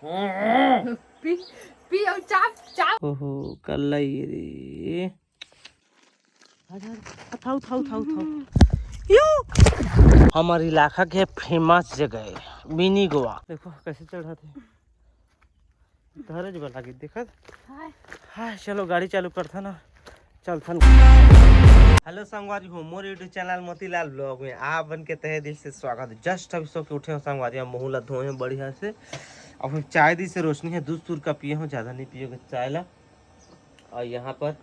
P P और चाप चाप। ओहो कल रे थाऊ थाऊ थाऊ थाऊ यो हमारे इलाका के फेमस जगह है मिनी गोवा। देखो कैसे चढ़ा थे धरज वाला की देखत। हाँ चलो गाड़ी चालू करता ना चलथन। हेलो संगवारी हो मोर यूट्यूब चैनल मोतीलाल ब्लॉग में आप बन के तहे दिल से स्वागत है। जस्ट अभी सो के उठे हो संगवारी, मुँह ला धोए हैं बढ़िया से। अब हम चाय दी से रोशनी है दूध सूर का पिए हो, ज़्यादा नहीं पियोगे चाय ला। और यहाँ पर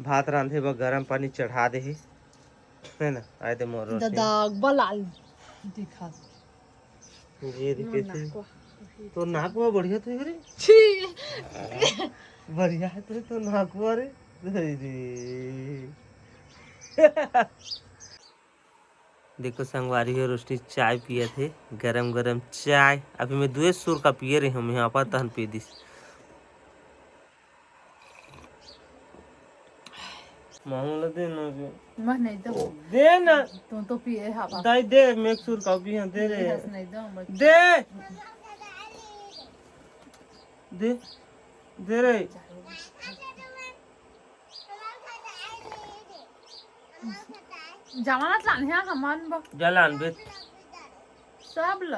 भात रांधे व गर्म पानी चढ़ा दे है ना। आए दे मोर रोशनी बलाल दिखा ये दिखे तो नाकवा बढ़िया थे रे बढ़िया है तो नाकवा रे देखो संगवारी हो रोशनी चाय पिए थे गरम गरम चाय। अभी मैं 2 सुर का पिए रही हम यहाँ पर तहन पी दिस मामूला दे ना मैं नहीं दो दे ना तुम तो पिए हवा दाई दे मैं सुर का पिए दे रे नहीं दो दे दे दे रे जमानत लाने हैं हमान बा जलान बे सब ल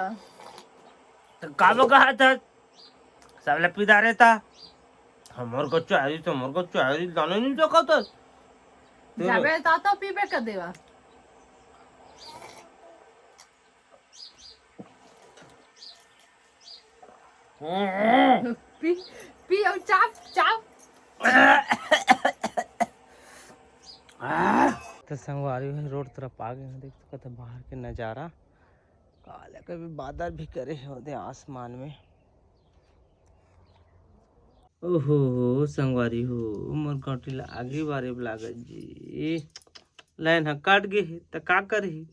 तो काबो कहा था सब ले पिदा रहता हमर को चाहिए तो हमर को चाहिए जाने नहीं तो कहता जाबे ता पीबे कर देवा पी पी और चाप चाप। तो संगवारी है रोड तरफ आ गए हैं। देख सकते बाहर के नज़ारा काले कभी बादल भी करे होते आसमान में। ओहो संगवारी हो मोर कटिला आगे बारे लागत जी लाइन है काट गए है तो का करही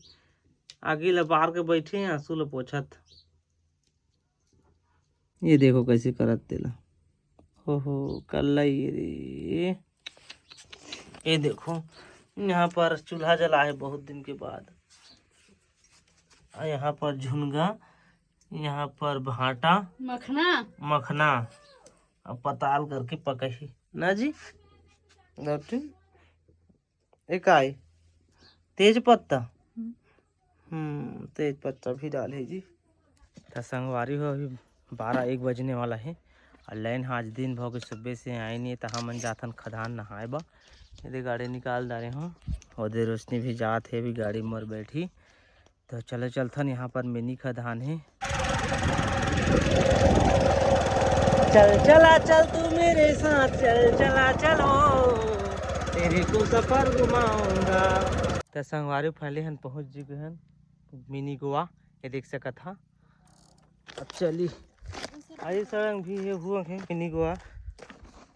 आगे ला बाहर के बैठे हैं आंसू ला पोछत। ये देखो कैसे करत तेला ओहो कल रे ये देखो यहाँ पर चूल्हा जला है बहुत दिन के बाद। यहाँ पर झुनगा, यहाँ पर भाटा मखना मखना अब पताल करके पकही ना जी। एक आए तेज पत्ता तेज पत्ता भी डाले जी। तो संगवारी हो अभी 12-1 बजने वाला है और लाइन आज दिन भर के सुबह से आए नहीं तो हम जाथन खदान नहाए बा। यदि गाड़ी निकाल डाले हों और दे रोशनी भी जात है भी गाड़ी मर बैठी तो चलो चलथन। यहाँ पर मिनी खदान है। चल चला चल तू मेरे साथ चल चला चलो तेरे को सफर घुमाऊंगा। तो संगवारी फैले हन पहुँच गए हन मिनी गोवा ये देख सकत था। अब चली आई सड़क भी है हुआ है मिनी गोवा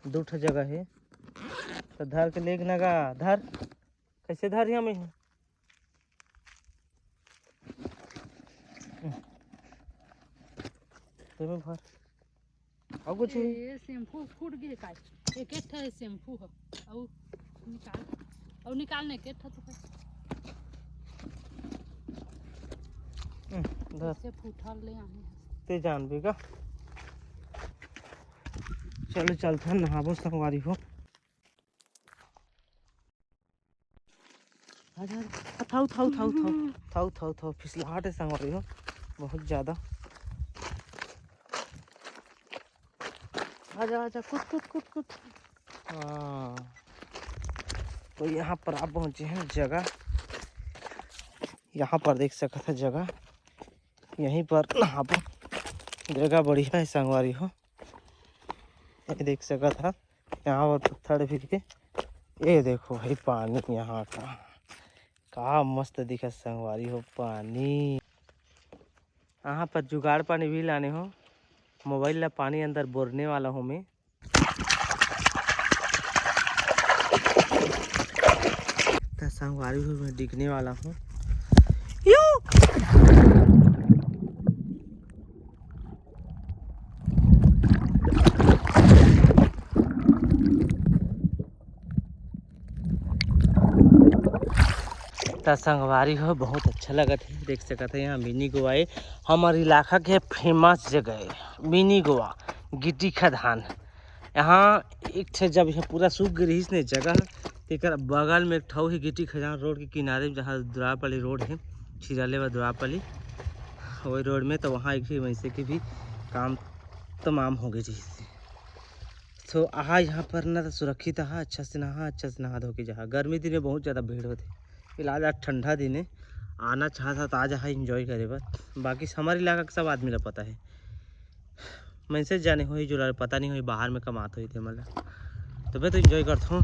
2 जगह है तो धर के लेक नगा धर कैसे धर हमें में भर और कुछ ये शैम्पू फूट गए का एक एक ठे शैम्पू है और निकालने के ठे तो धर से फूटल ले आने ते जान भी का। चलो चलते नहाबो संगवारी हो थाऊ थाऊ थाऊ थाऊ थाऊ थाऊ थाऊ फिसलाहट है संगवारी हो बहुत ज़्यादा। आजा आजा कुछ कुछ कुछ कुछ हाँ। तो यहाँ पर आप पहुँचे हैं जगह, यहाँ पर देख सकते हैं जगह यहीं पर नहाबो जगह बढ़िया है संगवारी हो। ये देख सकता था यहाँ पर पत्थर फिर के ये देखो भाई पानी यहाँ का मस्त दिखा संगवारी हो पानी। यहाँ पर जुगाड़ पानी भी लाने हो मोबाइल ला पानी अंदर बोरने वाला हूँ मैं। तो संगवारी हो मैं दिखने वाला हूँ त संगवारी हो बहुत अच्छा लगत है। देख सकत है यहाँ मिनी गोवा है, हमारे इलाका के फेमस जगह है मिनी गोवा गिट्टी खदान। यहाँ एक ठे जब यहाँ पूरा सूख गई ने जगह एक बगल में एक ठौ है गिट्टी खदान रोड के किनारे जहाँ दुरापली रोड है छिराले व दुरापली वही रोड में। तो वहाँ एक वैसे की भी काम तमाम हो गई जिससे तो आहा यहाँ पर ना तो सुरक्षित आहा अच्छा से नहा धो के जहाँ गर्मी दिन में बहुत ज़्यादा भीड़ होती। फिलहाल आज ठंडा दिन है, आना चाहता तो आज यहाँ इंजॉय करे बस। बाकी हमारे इलाका का सब आदमी ला पता है, मैसेज जाने हो जो पता नहीं हो बाहर में कमाते हुई थे मतलब तो मैं तो इंजॉय करता हूँ।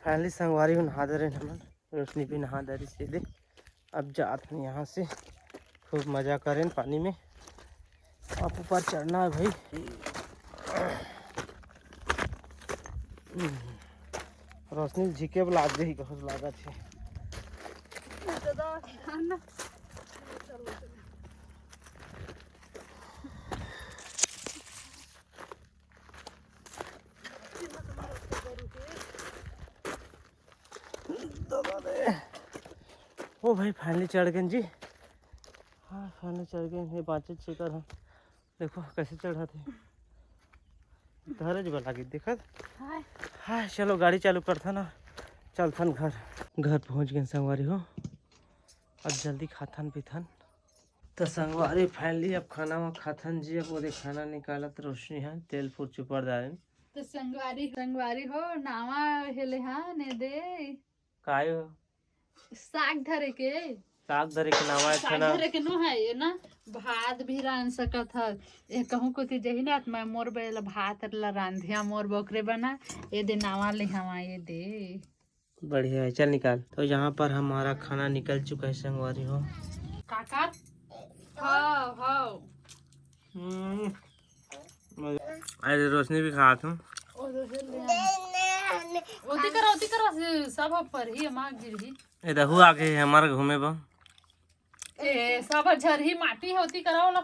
फाइनली संगवारी नहा दे रहे हैं, रोशनी भी नहा दे रही सीधे। अब जाते हैं यहाँ से, खूब मज़ा करें पानी में। आप ऊपर चढ़ना है भाई। रोशनी झिके लाग गई बहुत लागत है। ओ भाई फाइनली चढ़ गए जी। हाँ फाइनली चढ़ गए। ये 5 चेकर है, देखो कैसे चढ़ा थे धरज वाला की देखत। हाँ चलो गाड़ी चालू करता ना, चलथन घर पहुंच गए संगवारी हो। अब जल्दी खाथन पीथन तो संगवारी फाइनली अब खाना खाथन जी। अब वो खाना निकाला तो रोशनी है तेल फूट चुपर दारें तो संगवारी हो नावा हेले हाँ ने दे काय हो साग धरे के नावा है साग धरे के नो है ये ना भात भी रान सकत है। ये कहूँ को ती जही ना मैं मोर बेला भात ला रांधिया मोर बकरे बना ये दे नावा ले हवा ये दे बढ़िया है। चल निकाल। तो यहाँ पर हमारा खाना निकल चुका है संगवारी हो। काका हाँ अरे रोशनी भी खा तू ओती करो सब पर ही माग गिरही ए दहु आके हमारे घूमे बा ए सब झरही माटी होती कराओ लो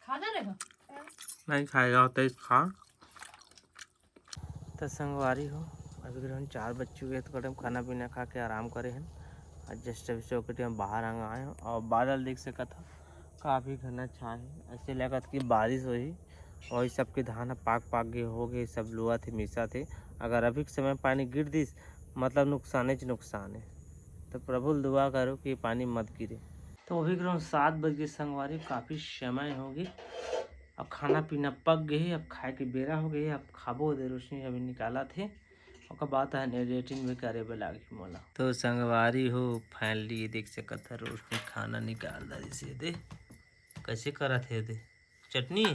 खा दे रे नहीं खाएगा होता खा। तो संगवारी हो अभी हम 4 बज चुके हैं तो कदम खाना पीना खा के आराम करे हैं। आज जस्ट अभी चौकटी हम बाहर आए हैं और बादल देख सका था काफ़ी घना छा है। ऐसे लगा कि बारिश हुई और सबके धान पाक गए हो गए सब लुआ थे मिसा थे। अगर अभी के समय पानी गिर दी मतलब नुकसान है। तो प्रभु दुआ करो कि पानी मत गिरे। तो अभी 7 बज गए संगवारी, काफ़ी समय होगी। अब खाना पीना पक गए, अब खाए के बेरा हो गई। अब खाबो दे रोशनी अभी निकाला थे और बात है एडिटिंग भी करे लागी मोला। तो संगवारी हो फाइनली देख सकत है रोशनी खाना निकाल दी से दे कैसे करा थे दे चटनी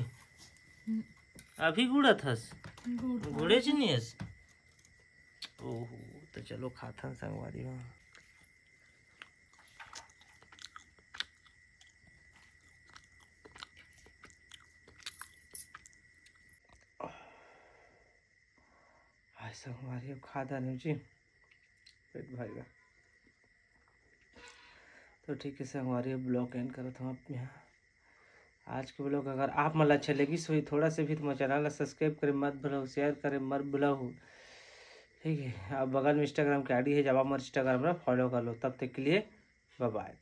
अभी गुड़ा थस गुड़े चनियस ओहो। तो चलो खाथन संगवारी हो। संगवारी अब खादा नहीं जी पेट भरेगा। तो ठीक है संगवारी अब ब्लॉग एंड करो तुम अपने यहाँ। आज के ब्लॉग अगर आप मतलब अच्छा लगी सो थोड़ा से भी तुम्हारे चैनल सब्सक्राइब करें मत भूलो, शेयर करें मत भूलो, ठीक है। अब बगल में इंस्टाग्राम की आईडी है, जब आप हमारे इंस्टाग्राम पर फॉलो कर लो। तब तक के लिए बाय बाय।